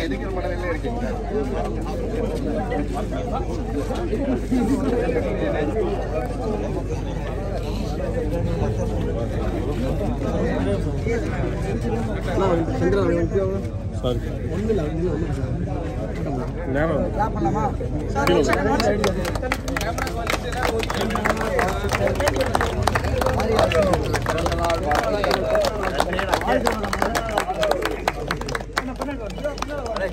எதுக்கிற மடலே இருக்கீங்க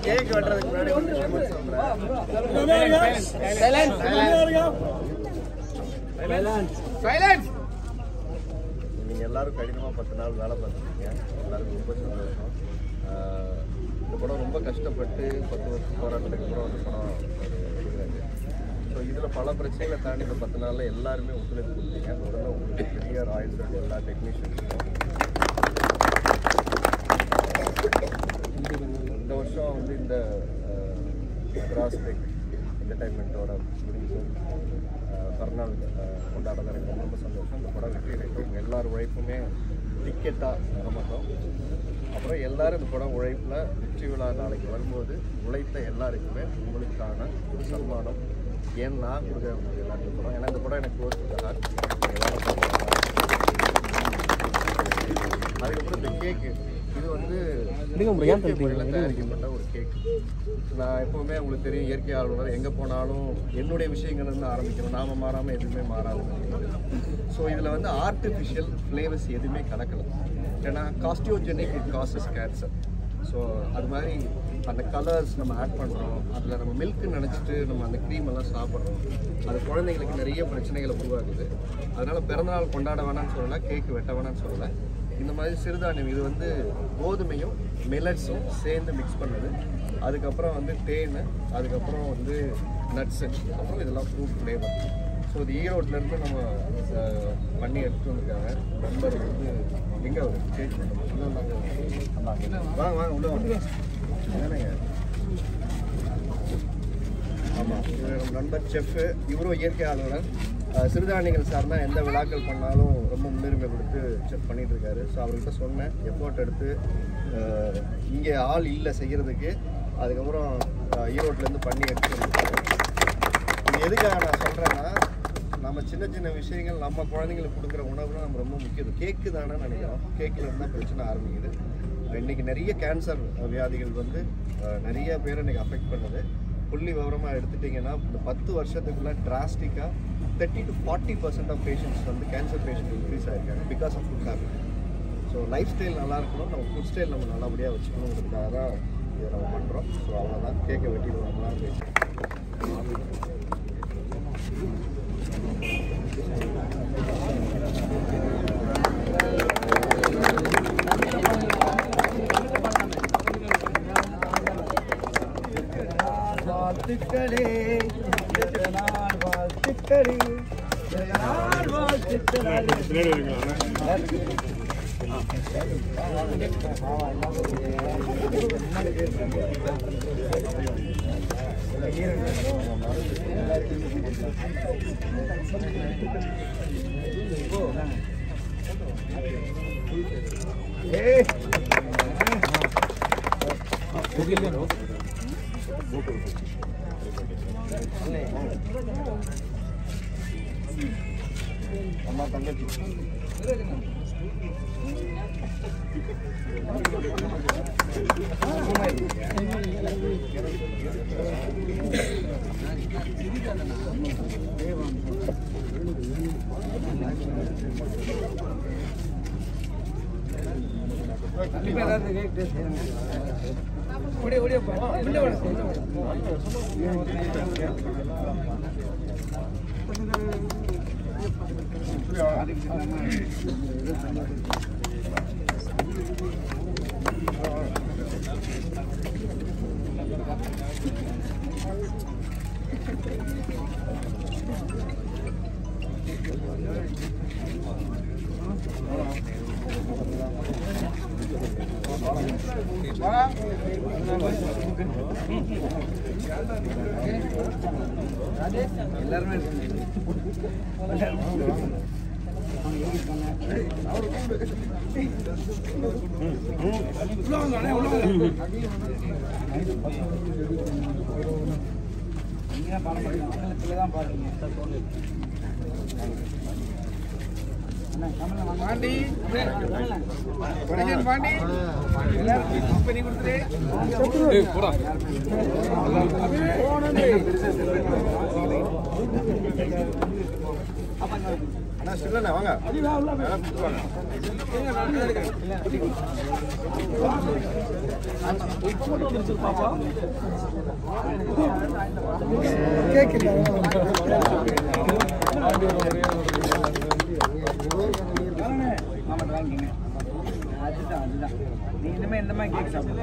கேக் வெட்டுறதுக்கு முன்னாடி நீங்க எல்லாரும் கடினமா 10 நாள் வேலை பார்த்துருக்கீங்க. எல்லாருக்கும் ரொம்ப சந்தோஷம். இந்த படம் ரொம்ப கஷ்டப்பட்டு 10 வருஷம் போராட்டத்துக்கு அப்புறம் அந்த படம் எடுக்கிறாங்க. ஸோ இதில் பல பிரச்சனைகளை தாண்டி இந்த 10 நாளில் எல்லாருமே ஒத்துழைப்பு கொடுத்தீங்க. முதல்ல உங்களுக்கு பெரிய ராயல்ஸ் இருக்கு, எல்லா டெக்னீஷியன்ஸுக்கும். இந்த வருஷம் வந்து இந்த கிராஸ்பெக் என்டர்டைன்மெண்ட்டோட ப்ரொடியூசர் கர்நாள் கொண்டாடுறது எனக்கு ரொம்ப சந்தோஷம். இந்த படம் வெற்றி கிடைக்கும். எல்லாரும் உழைப்புமே டிக்கெட்டாக வரமாட்டோம். அப்புறம் எல்லோரும் இந்த படம் உழைப்பில் வெற்றி விழா நாளைக்கு வரும்போது உழைத்த எல்லாருக்குமே உங்களுக்கான ஒரு சன்மானம் ஏன் நான் கொடுக்க எல்லாருக்கும் படம். ஏன்னா இந்த படம் எனக்கு யோசிச்சார். அதுக்கப்புறம் இந்த கேக்கு இது வந்து தயாரிக்கப்பட்ட ஒரு கேக். நான் எப்போவுமே உங்களுக்கு தெரியும், இயற்கை ஆளுநர் எங்கே போனாலும் என்னுடைய விஷயங்கள்லேருந்து ஆரம்பிக்கணும். நாம் மாறாமல் எதுவுமே மாறாது. ஸோ இதில் வந்து ஆர்டிஃபிஷியல் ஃப்ளேவர்ஸ் எதுவுமே கலக்கலை. ஏன்னா காஸ்டியோஜெனிக் இட் காசஸ் கேன்சர். ஸோ அது மாதிரி அந்த கலர்ஸ் நம்ம ஆட் பண்ணுறோம். அதில் நம்ம மில்க்கு நினச்சிட்டு நம்ம அந்த க்ரீம் எல்லாம் சாப்பிட்றோம். அது குழந்தைங்களுக்கு நிறைய பிரச்சனைகளை உருவாக்குது. அதனால் பிறந்தநாள் கொண்டாட வேணான்னு சொல்லலை, கேக்கு வெட்ட வேணான்னு சொல்லலை. இந்த மாதிரி சிறுதானியம் இது வந்து கோதுமையும் மில்லட்ஸும் சேர்ந்து மிக்ஸ் பண்ணுது. அதுக்கப்புறம் வந்து தேன், அதுக்கப்புறம் வந்து நட்ஸு, அப்புறம் இதெல்லாம் ஃப்ரூட் ஃப்ளேவர். ஸோ இது ஈரோட்டிலேருந்து நம்ம பண்ணி எடுத்துகிட்டு வந்திருக்காங்க. நண்பர் வந்து எங்கே அவர் டேஸ்ட் பண்ணுறோம். வாங்க வாங்க உள்ள வாங்க. என்னங்க ஆமாம், இவர் நம்ம நண்பர் செஃப்பு. இவரும் இயற்கை ஆளுநர். சிறுதானியங்கள் சார்னா எந்த விழாக்கள் பண்ணாலும் ரொம்ப முன்னுரிமை கொடுத்து செக் பண்ணிகிட்டு இருக்காரு. ஸோ அவர்கிட்ட சொன்னேன் எஃபோர்ட் எடுத்து இங்கே ஆள் இல்லை செய்கிறதுக்கு. அதுக்கப்புறம் ஈரோட்டிலேருந்து பண்ணி எடுத்து வந்துருக்காரு. இது எதுக்காக நான் சொல்கிறேன்னா, நம்ம சின்ன சின்ன விஷயங்கள் நம்ம குழந்தைங்களுக்கு கொடுக்குற உணவுலாம் நம்ம ரொம்ப முக்கியம். கேக்கு தானே நினைக்கிறோம். கேக்கில் இருந்தால் பிரச்சனை ஆரம்பிக்குது. இன்றைக்கி நிறைய கேன்சர் வியாதிகள் வந்து நிறைய பேர் இன்றைக்கி அஃபெக்ட் பண்ணுது. புள்ளி விவரமாக எடுத்துட்டிங்கன்னா இந்த 10 வருஷத்துக்குள்ளே டிராஸ்டிக்காக 30 to 40% ஆஃப் பேஷண்ட்ஸ் வந்து கேன்சர் பேஷண்ட் இன்க்ரீஸ் ஆகிருக்காங்க because of food habit. So lifestyle நல்லா இருக்கணும், நம்ம ஃபுட் ஸ்டைல் நம்ம நல்லபடியாக வச்சுக்கணுங்கிறதுக்காக தான் இதை நம்ம பண்ணுறோம். ஸோ அவ்வளோதான். கேக்கை வெட்டி ரொம்ப நாள் பேசுகிறோம். வாழ்த்துக்களே ஜெயநாள் வாழ்த்துக்களே ஜெயநாள் வாழ்த்துக்களே. அம்மா தங்கச்சி எல்லாருமே பாண்டி பாண்டி எல்லாரும் பண்ணி கொடுத்துரு அண்ணா ஸ்டில்ல வாங்க நீ இனிமே இந்த மாதிரி கேக் சாப்பிடுங்க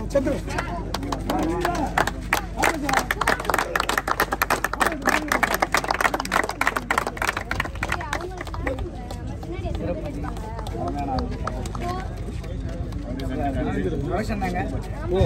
சந்திர ஓ